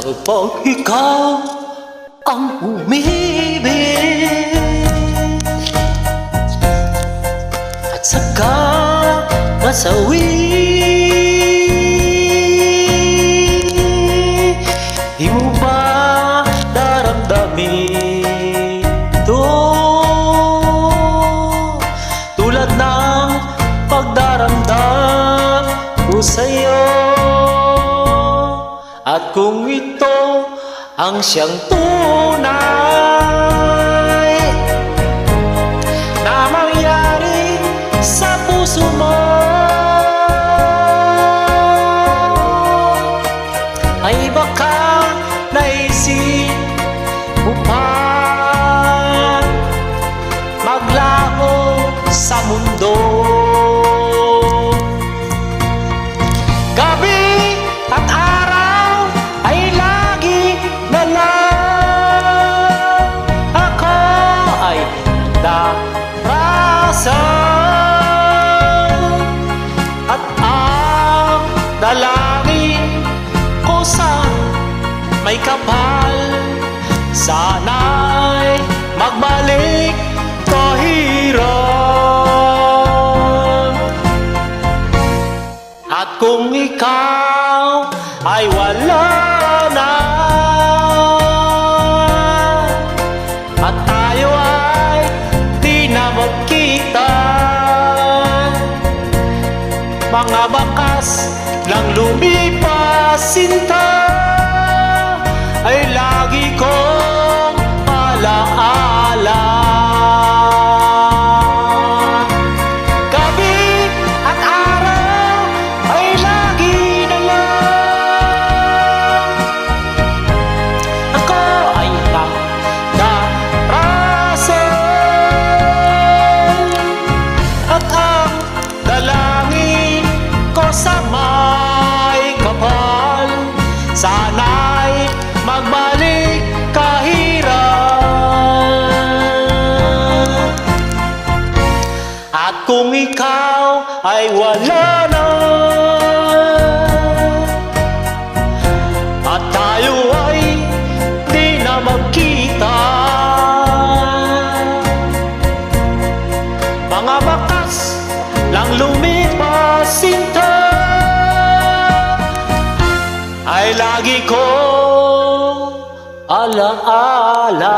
Kapag ikaw ang umibig at saka masawi, di mo ba daramdamin ito tulad ng pagdaramdam ko sa'yo? At kung ito ang siyang tunay na mangyari sa puso mo, ay baka naisip mo pa maglaho sa mundo. Gabi at araw ay lagi na lang ako ay nagdarasal, at ang dalangin ko sa may kapal, sana'y magbalik kahirap. At kung ikaw ay wala na at tayo ay di na magkita, mga bakas lang lumipas sinta ay lagi kong alaala. Gabi at araw ay lagi na lang ako ay nagdarasal, at ang dalangin ko sa may kapal, sana'y magbalik kahirap. At kung ikaw ay wala na at tayo ay di na magkita, mga bakas lang lumipas sinta ay lagi ko alaala.